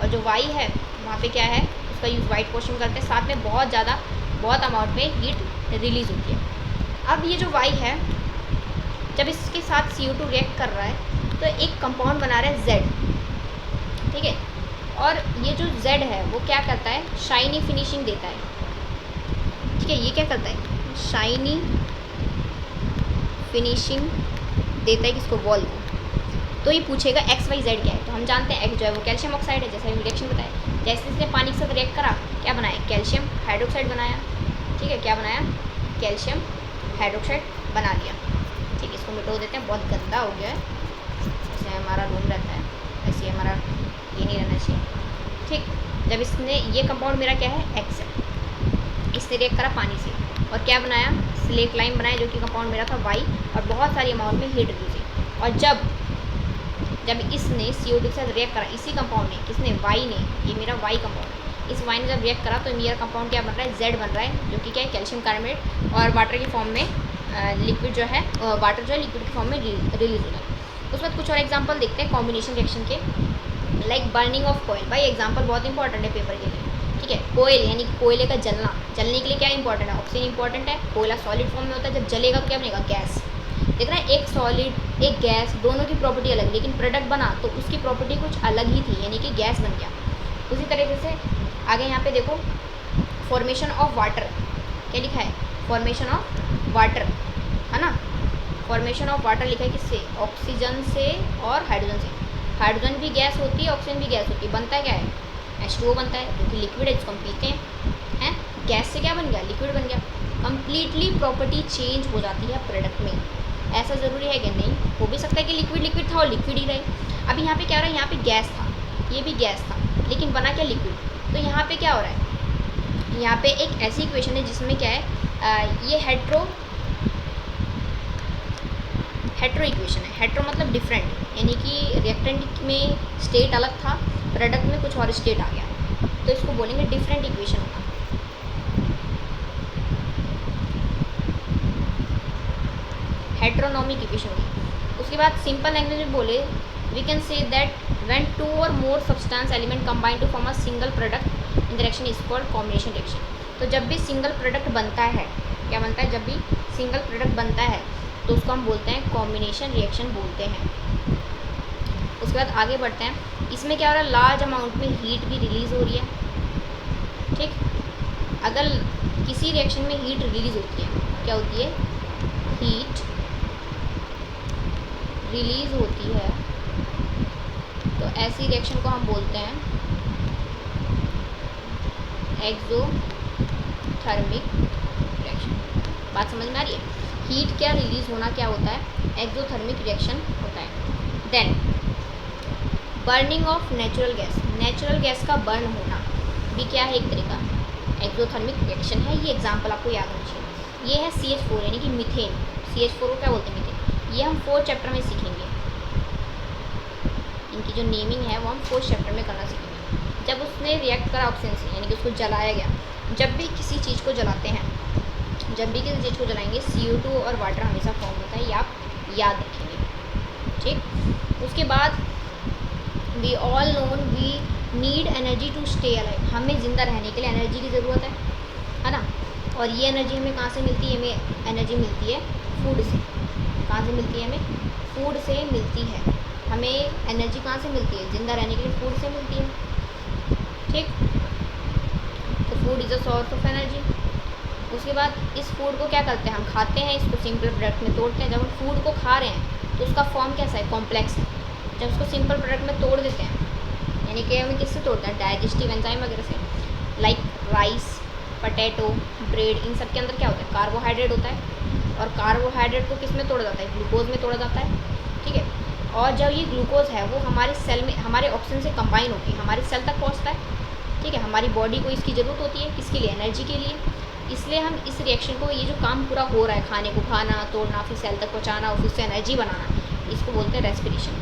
और जो Y है वहाँ पे क्या है, उसका यूज़ वाइट वॉशिंग करते हैं, साथ में बहुत अमाउंट में हीट रिलीज़ होती है। अब ये जो Y है, जब इसके साथ CO2 रिएक्ट कर रहा है तो एक कंपाउंड बना रहा है Z। ठीक है, और ये जो Z है वो क्या करता है, शाइनी फिनिशिंग देता है। ठीक है, ये क्या करता है, शाइनी फिनिशिंग देता है किसको, वॉल को। तो ये पूछेगा XYZ क्या है, तो हम जानते हैं X जो है वो कैल्शियम ऑक्साइड है, जैसे रिएक्शन बताया। जैसे इसने पानी के साथ रिएक्ट करा, क्या बनाया, कैल्शियम हाइड्रोक्साइड बनाया। ठीक है, क्या बनाया, कैल्शियम हाइड्रोक्साइड बना लिया। ठीक है, इसको मिटो देते हैं, बहुत गंदा हो गया है। जैसे हमारा रूम रहता है ऐसे हमारा ये नहीं रहना चाहिए। ठीक, जब इसने, ये कंपाउंड मेरा क्या है, X है, इसने रिएक्ट करा पानी से और क्या बनाया, स्लेट लाइम बनाया, जो कि कंपाउंड मेरा था Y, और बहुत सारी अमाउंट में हीट रिलीज हुई। और जब इसने CO2 के साथ रिएक्ट करा, इसी कंपाउंड ने, किसने, Y ने, ये मेरा Y कंपाउंड है, इस Y ने जब रिएक्ट करा तो मेरा कंपाउंड क्या बन रहा है, Z बन रहा है, जो कि क्या है, कैल्शियम कार्बोनेट और वाटर की फॉर्म में लिक्विड जो है, वाटर जो है लिक्विड की फॉर्म में रिलीज हो रहा है। उसके बाद कुछ और एग्जाम्पल देखते हैं कॉम्बिनेशन रिएक्शन के, लाइक बर्निंग ऑफ कोयल। भाई एग्जाम्पल बहुत इंपॉर्टेंट है पेपर के लिए। ठीक है, कोयल यानी कि कोयले का जलने के लिए क्या इंपॉर्टेंट है, ऑक्सीजन इंपॉर्टेंट है। कोयला सॉलिड फॉर्म में होता है, जब जलेगा तो क्या बनेगा, गैस। देख रहे हैं, एक सॉलिड एक गैस, दोनों की प्रॉपर्टी अलग, लेकिन प्रोडक्ट बना तो उसकी प्रॉपर्टी कुछ अलग ही थी, यानी कि गैस बन गया। उसी तरीके से आगे यहाँ पे देखो, फॉर्मेशन ऑफ वाटर, क्या लिखा है, फॉर्मेशन ऑफ वाटर, है ना। फॉर्मेशन ऑफ वाटर लिखा है किससे, ऑक्सीजन से और हाइड्रोजन से। हाइड्रोजन भी गैस होती है, ऑक्सीजन भी गैस होती है, बनता है क्या है, H2O बनता है, जो कि लिक्विड है, जिसको हम पीते हैं। गैस से क्या बन गया, लिक्विड बन गया। कंप्लीटली प्रॉपर्टी चेंज हो जाती है प्रोडक्ट में। ऐसा ज़रूरी है कि नहीं, हो भी सकता है कि लिक्विड था और लिक्विड ही रहे। अब यहाँ पे क्या हो रहा है, यहाँ पे गैस था, ये भी गैस था, लेकिन बना क्या, लिक्विड। तो यहाँ पे क्या हो रहा है, यहाँ पे एक ऐसी इक्वेशन है जिसमें क्या है, ये हेट्रो इक्वेशन है। हेट्रो मतलब डिफरेंट, यानी कि रिएक्टेंट में स्टेट अलग था, प्रोडक्ट में कुछ और स्टेट आ गया, तो इसको बोलेंगे डिफरेंट इक्वेशन होगा। हेट्रोनॉमिक इक्वेशन होगी। उसके बाद सिंपल लैंग्वेज में बोले, we can say that when two और more substance element combine to form a single product in the reaction is called combination reaction. तो जब भी सिंगल प्रोडक्ट बनता है, क्या बनता है, जब भी सिंगल प्रोडक्ट बनता है तो उसको हम बोलते हैं कॉम्बिनेशन रिएक्शन बोलते हैं। उसके बाद आगे बढ़ते हैं, इसमें क्या हो रहा है, लार्ज अमाउंट में हीट भी रिलीज़ हो रही है। ठीक, अगर किसी रिएक्शन में हीट रिलीज़ होती है, क्या होती है, हीट रिलीज़ होती है, तो ऐसी रिएक्शन को हम बोलते हैं एक्सोथर्मिक रिएक्शन। बात समझ में आ रही है, हीट क्या रिलीज़ होना क्या होता है, एक्सोथर्मिक रिएक्शन होता है। Then burning of natural gas, natural gas का बर्न होना भी क्या है, एक तरीका एक्सोथर्मिक रिएक्शन है। ये एग्जांपल आपको याद होना चाहिए। ये है CH4 यानी कि मीथेन। CH4 को क्या बोलते हैं, मीथेन। ये हम 4th चैप्टर में सीखेंगे, इनकी जो नेमिंग है वो हम 4th चैप्टर में करना सीखेंगे। जब उसने रिएक्ट करा ऑक्सीजन से, यानी कि उसको जलाया गया। जब भी किसी चीज़ को जलाते हैं, जब भी किसी चीज़ को जलाएंगे CO2 और वाटर हमेशा फॉर्म होता है, ये आप याद रखेंगे, ठीक। उसके बाद we all known we need energy to stay alive, हमें ज़िंदा रहने के लिए एनर्जी की ज़रूरत है ना। और ये एनर्जी हमें कहाँ से मिलती है, हमें एनर्जी मिलती है फूड से। कहाँ से मिलती है, हमें फूड से मिलती है। हमें एनर्जी कहाँ से मिलती है, ज़िंदा रहने के लिए फूड से मिलती है, ठीक। तो food is a source of energy. उसके बाद इस फूड को क्या करते हैं, हम खाते हैं, इसको सिंपल प्रोडक्ट में तोड़ते हैं। जब हम फूड को खा रहे हैं तो उसका फॉर्म कैसा है, कॉम्प्लेक्स है। जब उसको सिंपल प्रोडक्ट में तोड़ देते हैं, यानी कि हमें किससे तोड़ते हैं, डाइजेस्टिव एंजाइम वगैरह से, लाइक राइस, पोटैटो, ब्रेड, इन सब के अंदर क्या होता है, कार्बोहाइड्रेट होता है। और कार्बोहाइड्रेट को किस में तोड़ा जाता है, ग्लूकोज में तोड़ा जाता है, ठीक है। और जब ये ग्लूकोज है वो हमारे सेल में हमारे ऑक्सीजन से कंबाइन होकर हमारे सेल तक पहुँचता है, ठीक है। हमारी बॉडी को इसकी ज़रूरत होती है, किसके लिए, एनर्जी के लिए। इसलिए हम इस रिएक्शन को, ये जो काम पूरा हो रहा है, खाने को खाना, तोड़ना, फिर सेल तक पहुँचाना और फिर उससे एनर्जी बनाना, इसको बोलते हैं रेस्पिरेशन।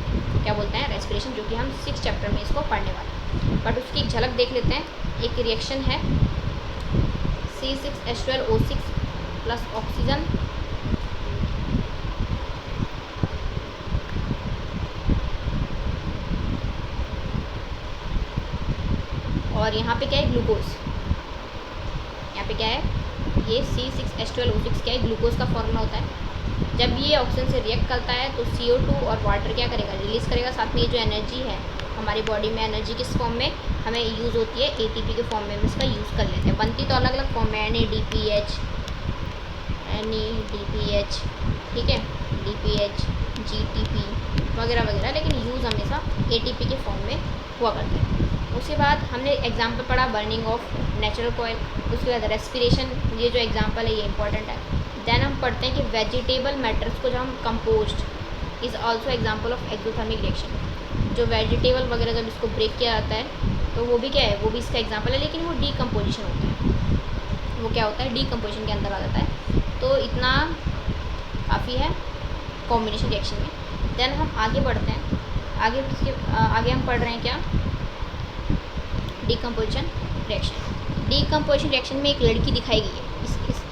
क्या बोलते हैं, रेस्पिरेशन, जो कि हम 6th चैप्टर में इसको पढ़ने वाले हैं। बट उसकी एक झलक देख लेते हैं। एक रिएक्शन है C6H12O6 प्लस ऑक्सीजन और यहाँ पे क्या है, ग्लूकोज। यहाँ पे क्या है, ये C6H12O6 क्या है, ग्लूकोज का फॉर्मूला होता है। जब ये ऑक्सीजन से रिएक्ट करता है तो CO2 और वाटर क्या करेगा, रिलीज़ करेगा। साथ में ये जो एनर्जी है हमारी बॉडी में, एनर्जी किस फॉर्म में हमें यूज़ होती है, ATP के फॉर्म में हम इसका यूज़ कर लेते हैं। बनती तो अलग अलग फॉर्म में, NADPH, ठीक है, DPH, GTP वगैरह वगैरह, लेकिन यूज़ हमेशा ATP के फॉर्म में हुआ करते हैं। उसके बाद हमने एग्जाम्पल पढ़ा बर्निंग ऑफ नेचुरल कॉयल। उसके बाद रेस्पिरेशन, ये जो एग्जाम्पल है ये इंपॉर्टेंट है। देन हम पढ़ते हैं कि वेजिटेबल मैटर्स को जब हम compost is also example of exothermic reaction. जो वेजिटेबल वगैरह जब इसको ब्रेक किया जाता है तो वो भी क्या है, वो भी इसका एग्जांपल है, लेकिन वो डीकम्पोजिशन होता है। वो क्या होता है, डीकम्पोजिशन के अंदर आ जाता है। तो इतना काफ़ी है कॉम्बिनेशन रिएक्शन में। देन हम आगे बढ़ते हैं। आगे हम पढ़ रहे हैं क्या, डीकम्पोजिशन रिएक्शन। डीकम्पोजिशन रिएक्शन में एक लड़की दिखाई गई है,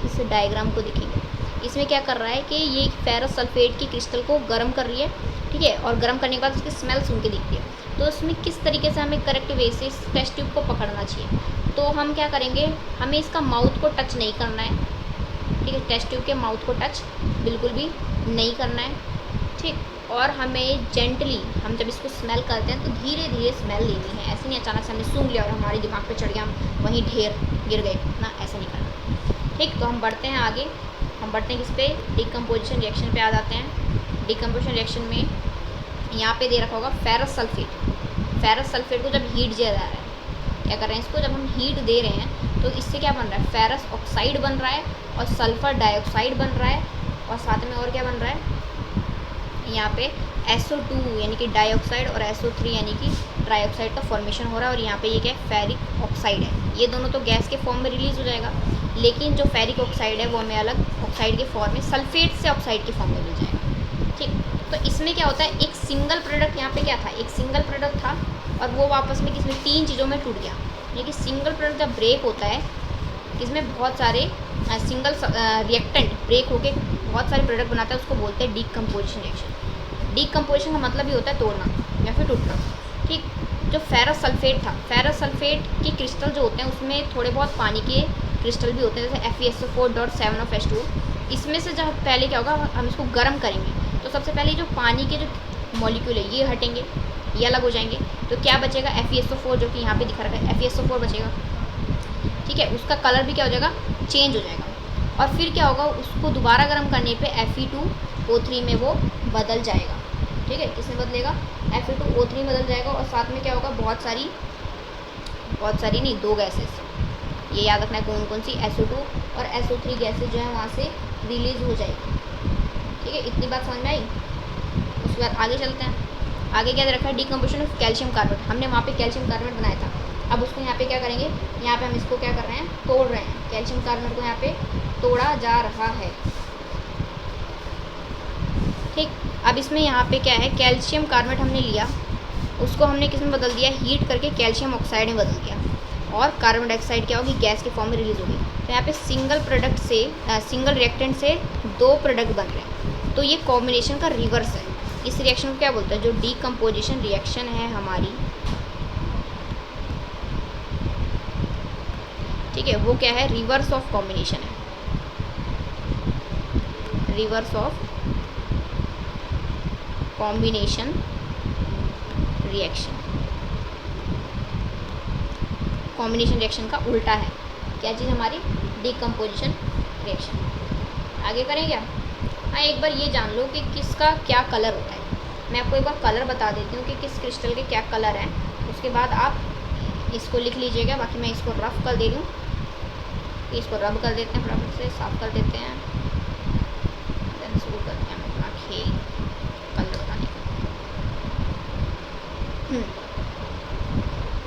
इस डायग्राम को देखेंगे। इसमें क्या कर रहा है कि ये फेरस सल्फेट की क्रिस्टल को गर्म कर रही है, ठीक है। और गर्म करने के बाद उसकी स्मेल सुन के दिखती है। तो इसमें किस तरीके से हमें करेक्ट वे से इस टेस्ट ट्यूब को पकड़ना चाहिए। तो हम क्या करेंगे, हमें इसका माउथ को टच नहीं करना है, ठीक है। टेस्ट ट्यूब के माउथ को टच बिल्कुल भी नहीं करना है, ठीक। और हमें जेंटली, हम जब इसको स्मेल करते हैं तो धीरे धीरे स्मेल लेनी है। ऐसे नहीं अचानक से हमने सूंघ लिया और हमारे दिमाग पे चढ़ गया, हम वहीं ढेर गिर गए ना, ऐसा नहीं करना, ठीक। तो हम बढ़ते हैं आगे। हम बढ़ते हैं किस पे, डीकम्पोजिशन रिएक्शन पे आ जाते हैं। डीकम्पोजिशन रिएक्शन में यहाँ पे दे रखा होगा फेरस सल्फेट। फेरस सल्फेट को जब हीट दिया जा रहा है, क्या कर रहे हैं, इसको जब हम हीट दे रहे हैं तो इससे क्या बन रहा है, फेरस ऑक्साइड बन रहा है और सल्फ़र डाइऑक्साइड बन रहा है। और साथ में और क्या बन रहा है, यहाँ पे SO2 यानी कि डाइऑक्साइड और SO3 यानी कि ट्राइऑक्साइड का फॉर्मेशन हो रहा है। और यहाँ पे ये क्या है, फेरिक ऑक्साइड है। ये दोनों तो गैस के फॉर्म में रिलीज़ हो जाएगा, लेकिन जो फेरिक ऑक्साइड है वो हमें अलग ऑक्साइड के फॉर्म में, सल्फेट से ऑक्साइड के फॉर्म में मिल जाएगा, ठीक। तो इसमें क्या होता है, एक सिंगल प्रोडक्ट, यहाँ पे क्या था, एक सिंगल प्रोडक्ट था और वो वापस में किसमें, 3 चीज़ों में टूट गया। यानी कि सिंगल प्रोडक्ट जब ब्रेक होता है, इसमें बहुत सारे सिंगल रिएक्टेंट ब्रेक होके बहुत सारे प्रोडक्ट बनाता है, उसको बोलते हैं डीकम्पोजिशन रिएक्शन। डीकम्पोजिशन का मतलब ही होता है तोड़ना या फिर टूटना, ठीक। जो फेरस सल्फेट था, फेरस सल्फेट के क्रिस्टल जो होते हैं उसमें थोड़े बहुत पानी के क्रिस्टल भी होते हैं, जैसे FeSO4.7H2। इसमें से जब पहले क्या होगा, हम इसको गर्म करेंगे तो सबसे पहले जो पानी के जो मॉलिक्यूल है ये हटेंगे, ये अलग हो जाएंगे। तो क्या बचेगा, FeSO4 जो कि यहाँ पे दिखा रखा है, FeSO4 बचेगा, ठीक है। उसका कलर भी क्या हो जाएगा, चेंज हो जाएगा। और फिर क्या होगा, उसको दोबारा गर्म करने पे Fe2O3 में वो बदल जाएगा, ठीक है। किसमें बदलेगा, Fe2O3 बदल जाएगा। और साथ में क्या होगा, बहुत सारी नहीं, 2 गैसेस, ये याद रखना है कौन कौन सी, SO2 और SO3 गैसेस जो है वहाँ से रिलीज़ हो जाएगी, ठीक है, इतनी बात समझ में आई। उसके बाद आगे चलते हैं। आगे क्या दे रखा है, डीकम्पोजिशन ऑफ कैल्शियम कार्बोनेट। हमने वहाँ पे कैल्शियम कार्बोनेट बनाया था। अब उसको यहाँ पे क्या करेंगे, यहाँ पे हम इसको क्या कर रहे हैं, तोड़ रहे हैं। कैल्शियम कार्बोनेट को यहाँ पे तोड़ा जा रहा है। ठीक, अब इसमें यहाँ पे क्या है, कैल्शियम कार्बोनेट हमने लिया, उसको हमने किस में बदल दिया, हीट करके कैल्शियम ऑक्साइड में बदल दिया, और कार्बन डाइऑक्साइड क्या होगी, गैस के फॉर्म में रिलीज होगी। तो यहाँ पे सिंगल प्रोडक्ट से सिंगल रिएक्टेंट से 2 प्रोडक्ट बन रहे हैं। तो ये कॉम्बिनेशन का रिवर्स है। इस रिएक्शन को क्या बोलते हैं, जो डीकम्पोजिशन रिएक्शन है हमारी, ठीक है, वो क्या है, रिवर्स ऑफ कॉम्बिनेशन है। Reverse of combination reaction, combination reaction का उल्टा है क्या चीज़ हमारी, डीकम्पोजिशन रिएक्शन। आगे करें क्या। हाँ, एक बार ये जान लो कि किसका क्या कलर होता है। मैं आपको एक बार कलर बता देती हूँ कि किस क्रिस्टल के क्या कलर हैं, उसके बाद आप इसको लिख लीजिएगा। बाकी मैं इसको रफ कर दे दूँ, इसको रब कर देते हैं, फटाफट से साफ कर देते हैं, देन शुरू करते हैं अपना खेल कलर बताने का।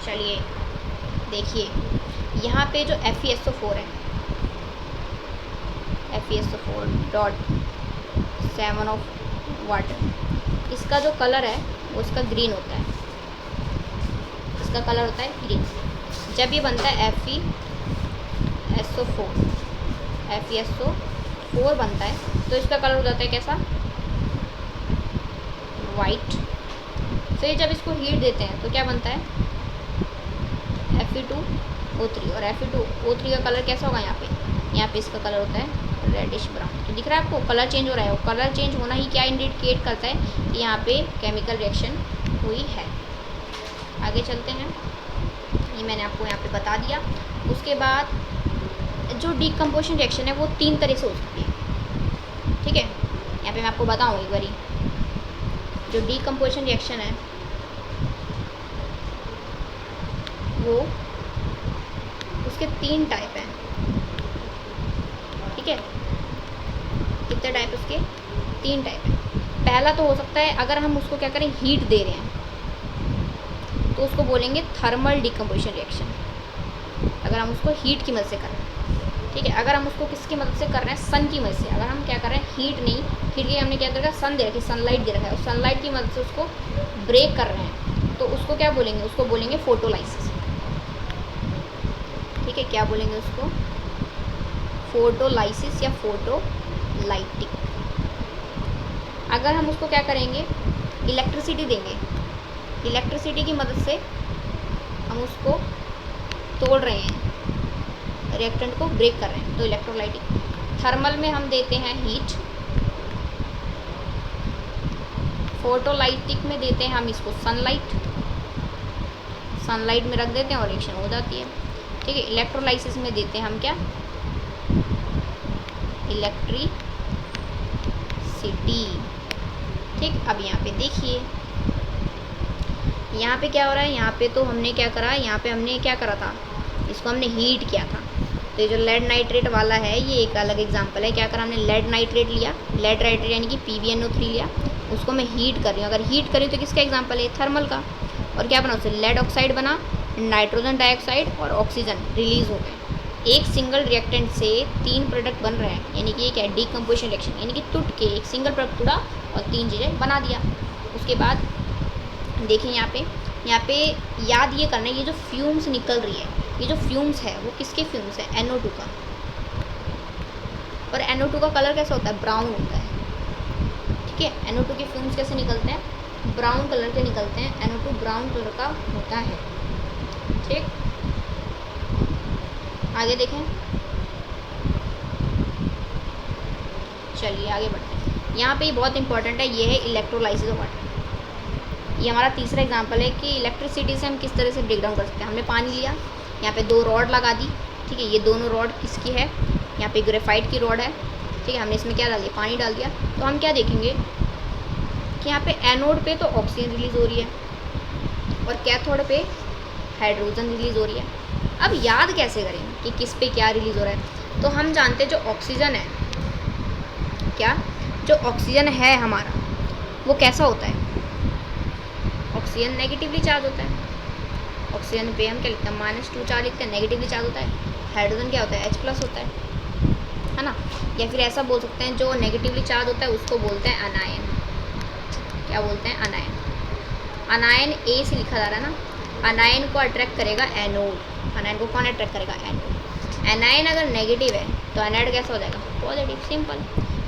चलिए देखिए, यहाँ पे जो FeSO4 है, FeSO4.7 ऑफ वाटर, इसका जो कलर है वो इसका ग्रीन होता है। इसका कलर होता है ग्रीन। जब ये बनता है FeSO4 बनता है तो इसका कलर हो जाता है कैसा, वाइट। फिर जब इसको हीट देते हैं तो क्या बनता है, Fe2O3, और Fe2O3 का कलर कैसा होगा, यहाँ पे इसका कलर होता है रेडिश ब्राउन। तो दिख रहा है आपको, कलर चेंज हो रहा है। और कलर चेंज होना ही क्या इंडिकेट करता है कि यहाँ पे केमिकल रिएक्शन हुई है। आगे चलते हैं, ये मैंने आपको यहाँ पे बता दिया। उसके बाद जो डीकम्पोजिशन रिएक्शन है वो 3 तरह से हो सकती है। ठीक है, यहाँ पे मैं आपको बताऊँ एक बारी, जो डीकम्पोजिशन रिएक्शन है वो उसके 3 टाइप हैं। ठीक है, कितने टाइप उसके, 3 टाइप हैं। पहला तो हो सकता है अगर हम उसको क्या करें, हीट दे रहे हैं तो उसको बोलेंगे थर्मल डीकम्पोजिशन रिएक्शन, अगर हम उसको हीट की मदद से कर रहे हैं। ठीक है, अगर हम उसको किसकी मदद से कर रहे हैं, सन की मदद से। अगर हम क्या कर रहे हैं, हीट नहीं, हीट की हमने क्या दे रखा है, सन दे रखी, सनलाइट दे रखा है, और सनलाइट की मदद से उसको ब्रेक कर रहे हैं तो उसको क्या बोलेंगे, उसको बोलेंगे फोटोलाइसिस। ठीक है, क्या बोलेंगे उसको, फोटोलाइसिस या फोटोलाइटिक। अगर हम उसको क्या करेंगे, इलेक्ट्रिसिटी देंगे, इलेक्ट्रिसिटी की मदद से हम उसको तोड़ रहे हैं, रिएक्टेंट को ब्रेक कर रहे हैं, तो इलेक्ट्रोलाइटिक। थर्मल में हम देते हैं हीट, फोटोलाइटिक में देते हैं हम इसको सनलाइट, सनलाइट में रख देते हैं और रिएक्शन हो जाती है। ठीक है, इलेक्ट्रोलाइसिस में देते हैं हम क्या, इलेक्ट्रिसिटी। ठीक, अब यहाँ पे देखिए, यहाँ पे क्या हो रहा है, यहाँ पे तो हमने क्या करा, यहाँ पे हमने क्या करा था, इसको हमने हीट किया था। तो ये जो लेड नाइट्रेट वाला है ये एक अलग एग्जांपल है। क्या करा हमने, लेड नाइट्रेट लिया, लेड नाइट्रेट यानी कि PbNO3 लिया, उसको मैं हीट कर रही हूँ। अगर हीट करी तो किसका एग्जांपल है, थर्मल का। और क्या बना, उससे लेड ऑक्साइड बना, नाइट्रोजन डाइऑक्साइड और ऑक्सीजन रिलीज हो गए। एक सिंगल रिएक्टेंट से 3 प्रोडक्ट बन रहे हैं, यानी कि ये क्या है, डीकम्पोजिशन रिएक्शन, यानी कि टूट के एक सिंगल प्रोडक्ट टूटा और 3 चीज़ें बना दिया। उसके बाद देखिए यहाँ पे याद ये करना है, ये जो फ्यूम्स निकल रही है, ये जो फ्यूम्स है वो किसके फ्यूम्स है, NO2 का। और NO2 का कलर कैसा होता है, ब्राउन होता है। ठीक है, NO2 के फ्यूम्स कैसे निकलते हैं, ब्राउन कलर के निकलते हैं, NO2 ब्राउन कलर का होता है। ठीक, आगे देखें, चलिए आगे बढ़ते हैं। यहाँ पे बहुत इंपॉर्टेंट है, ये है इलेक्ट्रोलाइसिस ऑफ वाटर। ये हमारा तीसरा एग्जांपल है कि इलेक्ट्रिसिटी से हम किस तरह से ब्रेक डाउन कर सकते हैं। हमने पानी लिया, यहाँ पे 2 रॉड लगा दी। ठीक है, ये दोनों रॉड किसकी है, यहाँ पे ग्रेफाइट की रॉड है। ठीक है, हमने इसमें क्या डाल दिया, पानी डाल दिया। तो हम क्या देखेंगे कि यहाँ पे एनोड पे तो ऑक्सीजन रिलीज़ हो रही है और कैथोड पे हाइड्रोजन रिलीज़ हो रही है। अब याद कैसे करें कि किस पे क्या रिलीज़ हो रहा है, तो हम जानते हैं जो ऑक्सीजन है, क्या जो ऑक्सीजन है हमारा वो कैसा होता है? ऑक्सीजन नेगेटिवली चार्ज होता है। ऑक्सीजन पे हम क्या लिखते हैं? -2 चार्ज लिखते हैं, नेगेटिवली चार्ज होता है। हाइड्रोजन क्या होता है? H+ होता है ना। या फिर ऐसा बोल सकते हैं, जो नेगेटिवली चार्ज होता है उसको बोलते हैं अनायन। क्या बोलते हैं? अनायन। अनायन ए से लिखा जा रहा है ना। अनायन को अट्रैक्ट करेगा एनोड। अनायन को कौन अट्रैक्ट करेगा? एनोड। एनायन अगर नेगेटिव है तो एनाइड कैसा हो जाएगा? पॉजिटिव। सिंपल।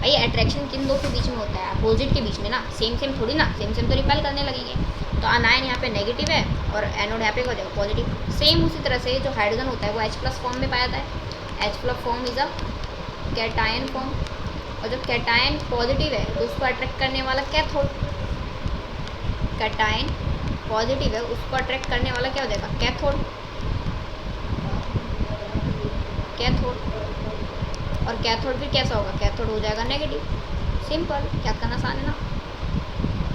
भाई अट्रैक्शन किन दो के बीच में होता है? अपोजिट के बीच में ना। सेम सेम थोड़ी ना, सेम सेम तो रिपेल करने लगेंगे। तो अनायन यहाँ पे नेगेटिव है और एनोड यहाँ पे हो जाएगा पॉजिटिव। सेम उसी तरह से जो हाइड्रोजन होता है वो H+ फॉर्म में पाया जाता है। H+ form is a cation form. और जब कैटायन पॉजिटिव है तो उसको अट्रैक्ट करने वाला कैथोड। कैटायन पॉजिटिव है, उसको अट्रैक्ट करने वाला क्या हो जाएगा? कैथोड। कैथोड। और कैथोड फिर कैसा होगा? कैथोड हो जाएगा नेगेटिव। सिंपल। क्या करना आसान है ना।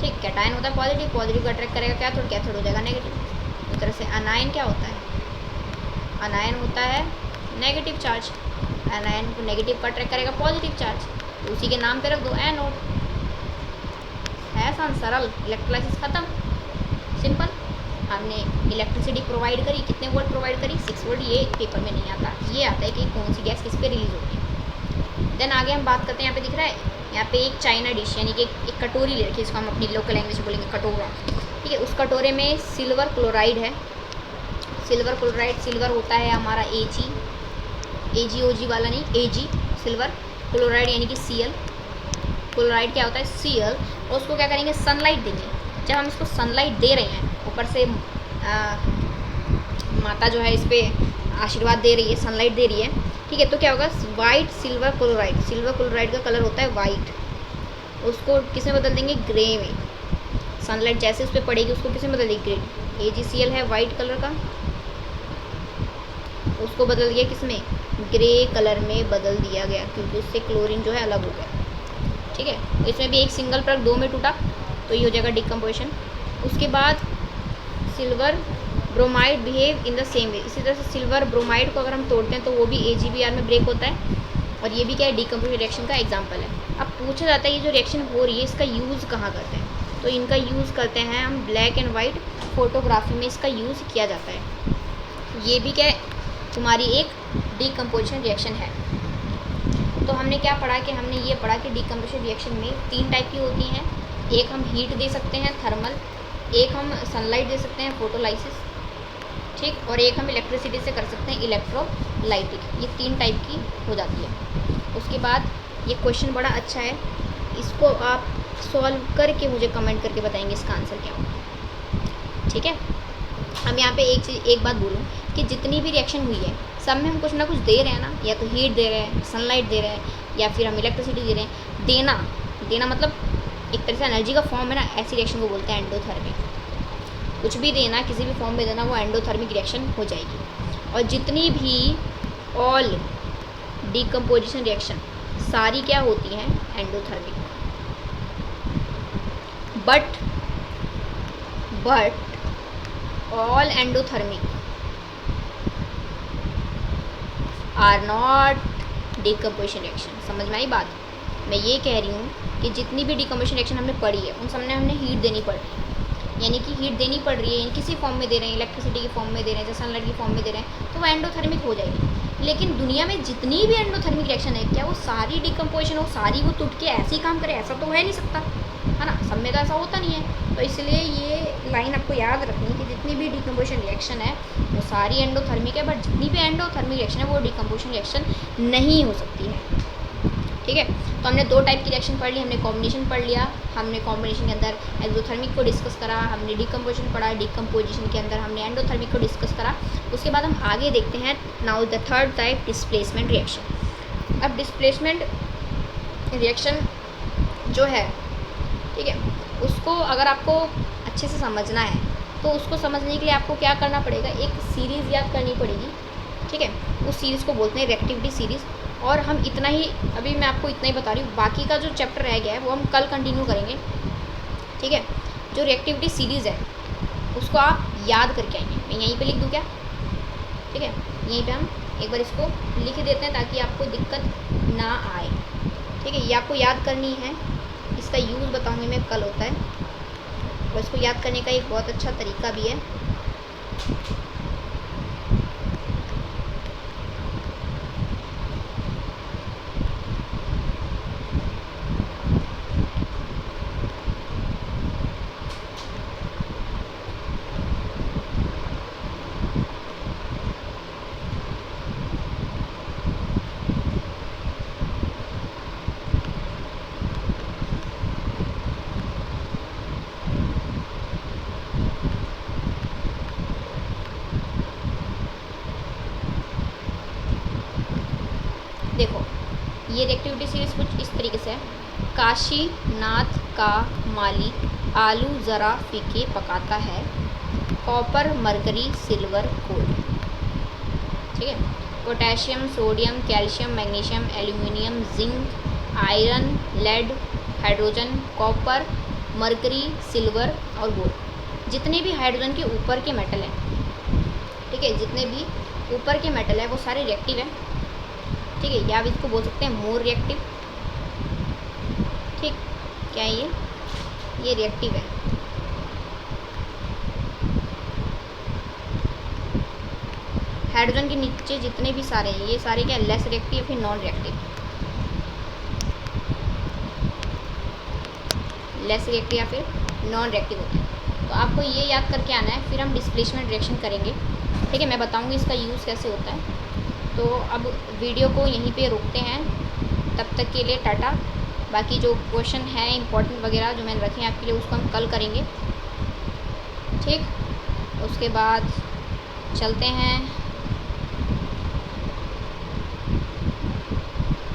ठीक। कैटायन होता है पॉजिटिव, पॉजिटिव को अट्रैक्ट करेगा कैथोड, कैथोड हो जाएगा नेगेटिव। इस तरह से अनायन क्या होता है? अनायन होता है नेगेटिव चार्ज। अनायन को नेगेटिव को अट्रैक्ट करेगा पॉजिटिव चार्ज, तो उसी के नाम पे रख दो एनोड। है आसान, सरल। इलेक्ट्रोलाइसिस खत्म। सिंपल। हमने इलेक्ट्रिसिटी प्रोवाइड करी, कितने वोल्ट प्रोवाइड करी? 6 वोल्ट। ये पेपर में नहीं आता, ये आता है कि कौन सी गैस किस पे रिलीज होती है। देन आगे हम बात करते हैं, यहाँ पे दिख रहा है, यहाँ पे एक चाइना डिश यानी कि एक कटोरी ले रखी है, इसको हम अपनी लोकल लैंग्वेज में बोलेंगे कटोरा। ठीक है। उस कटोरे में सिल्वर क्लोराइड है। सिल्वर क्लोराइड, सिल्वर होता है हमारा AgOG वाला नहीं, Ag। सिल्वर क्लोराइड यानी कि Cl। क्लोराइड क्या होता है? Cl। और उसको क्या करेंगे? सनलाइट देंगे। जब हम इसको सनलाइट दे रहे हैं, ऊपर से माता जो है इस पर आशीर्वाद दे रही है, सनलाइट दे रही है। ठीक है। तो क्या होगा? White silver chloride. Silver chloride का कलर होता है वाइट, उसको किस में बदल देंगे? ग्रे में। सनलाइट जैसे उस पर पड़ेगी उसको किस में बदल देंगे? ग्रे। AgCl है वाइट कलर का, उसको बदल दिया किस में? ग्रे कलर में बदल दिया गया, क्योंकि उससे क्लोरीन जो है अलग हो गया। ठीक है। इसमें भी एक सिंगल प्रोडक्ट 2 में टूटा, तो ये हो जाएगा डिकम्पोजिशन। उसके बाद silver bromide behave in the same way. इसी तरह से सिल्वर ब्रोमाइड को अगर हम तोड़ते हैं तो वो भी AgBr में ब्रेक होता है, और ये भी क्या है? डिकम्पोजिशन रिएक्शन का एग्जाम्पल है। अब पूछा जाता है ये जो रिएक्शन हो रही है इसका यूज़ कहाँ करते हैं? तो इनका यूज़ करते हैं हम ब्लैक एंड वाइट फोटोग्राफी में, इसका यूज़ किया जाता है। ये भी क्या है? तुम्हारी एक डिकम्पोजिशन रिएक्शन है। तो हमने क्या पढ़ा कि हमने ये पढ़ा कि डिकम्पोजिशन रिएक्शन में 3 टाइप की होती हैं। एक हम हीट दे सकते हैं, थर्मल। एक हम सनलाइट दे सकते हैं, फोटोलाइसिस। ठीक। और एक हम इलेक्ट्रिसिटी से कर सकते हैं, इलेक्ट्रोलाइटिक। ये 3 टाइप की हो जाती है। उसके बाद ये क्वेश्चन बड़ा अच्छा है, इसको आप सॉल्व करके मुझे कमेंट करके बताएंगे इसका आंसर क्या होगा। ठीक है। हम यहाँ पे एक बात बोलूँ कि जितनी भी रिएक्शन हुई है सब में हम कुछ ना कुछ दे रहे हैं ना, या तो हीट दे रहे हैं, सनलाइट दे रहे हैं, या फिर हम इलेक्ट्रिसिटी दे रहे हैं। देना मतलब एक तरह से एनर्जी का फॉर्म है ना, ऐसी रिएक्शन को बोलते हैं एंडोथर्मिक। कुछ भी देना, किसी भी फॉर्म में देना, वो एंडोथर्मिक रिएक्शन हो जाएगी। और जितनी भी ऑल डिकम्पोजिशन रिएक्शन सारी क्या होती हैं? Endothermic. But all endothermic are not decomposition reaction. समझ में आई बात? मैं ये कह रही हूँ कि जितनी भी डिकम्पोजिशन रिएक्शन हमने पढ़ी है उन सब में हमने हीट देनी पड़ रही है, यानी कि हीट देनी पड़ रही है, यानी किसी फॉर्म में दे रहे हैं, इलेक्ट्रिसिटी की फॉर्म में दे रहे हैं, जैसे सनलाइट की फॉर्म में दे रहे हैं, तो वो एंडोथर्मिक हो जाएगी। लेकिन दुनिया में जितनी भी एंडोथर्मिक रिएक्शन है, क्या वो सारी डिकम्पोजिशन हो, सारी वो टूट के ऐसे ही काम करे? ऐसा तो हो ही नहीं सकता, है ना। सब में तो ऐसा होता नहीं है। तो इसलिए ये लाइन आपको याद रखनी कि जितनी भी डिकम्पोजिशन रिएक्शन है वो सारी एंडोथर्मिक है, बट जितनी भी एंडोथर्मिक रिएक्शन है वो डिकम्पोजिशन रिएक्शन नहीं हो सकती है। ठीक है। तो हमने 2 टाइप की रिएक्शन पढ़ ली, हमने कॉम्बिनेशन पढ़ लिया, हमने कॉम्बिनेशन के अंदर एक्सोथर्मिक को डिस्कस करा, हमने डिकम्पोजिशन पढ़ा, डिकम्पोजिशन के अंदर हमने एंडोथर्मिक को डिस्कस करा। उसके बाद हम आगे देखते हैं now the third type, displacement reaction. अब डिस्प्लेसमेंट रिएक्शन जो है, ठीक है, उसको अगर आपको अच्छे से समझना है तो उसको समझने के लिए आपको क्या करना पड़ेगा? एक सीरीज़ याद करनी पड़ेगी। ठीक है। उस सीरीज़ को बोलते हैं रिएक्टिविटी सीरीज़। और हम इतना ही, अभी मैं आपको इतना ही बता रही हूँ, बाकी का जो चैप्टर रह गया है वो हम कल कंटिन्यू करेंगे। ठीक है। जो रिएक्टिविटी सीरीज़ है उसको आप याद करके आएंगे। मैं यहीं पे लिख दूँ क्या? ठीक है। यहीं पे हम एक बार इसको लिख देते हैं ताकि आपको दिक्कत ना आए। ठीक है, ये आपको याद करनी है। इसका यूज़ बताऊंगी मैं कल होता है, और इसको याद करने का एक बहुत अच्छा तरीका भी है। देखो, ये रिएक्टिविटी सीरीज कुछ इस तरीके से है। काशी नाथ का माली आलू ज़रा फीके पकाता है, कॉपर मरकरी सिल्वर गोल्ड। ठीक है, potassium sodium calcium magnesium aluminium zinc iron lead hydrogen copper mercury silver और गोल्ड। जितने भी हाइड्रोजन के ऊपर के मेटल हैं, ठीक है, जितने भी ऊपर के मेटल है वो सारे रिएक्टिव हैं। ठीक है, या आप इसको बोल सकते हैं मोर रिएक्टिव। ठीक, क्या है ये रिएक्टिव है। हाइड्रोजन के नीचे जितने भी सारे हैं ये सारे क्या लेस रिएक्टिव या फिर नॉन रिएक्टिव। लेस रिएक्टिव या फिर नॉन रिएक्टिव होते हैं। तो आपको ये याद करके आना है, फिर हम डिस्प्लेसमेंट रिएक्शन करेंगे। ठीक है, मैं बताऊंगी इसका यूज़ कैसे होता है। तो अब वीडियो को यहीं पे रोकते हैं, तब तक के लिए टाटा। बाकी जो क्वेश्चन है इंपॉर्टेंट वगैरह जो मैंने रखे हैं आपके लिए उसको हम कल करेंगे। ठीक, उसके बाद चलते हैं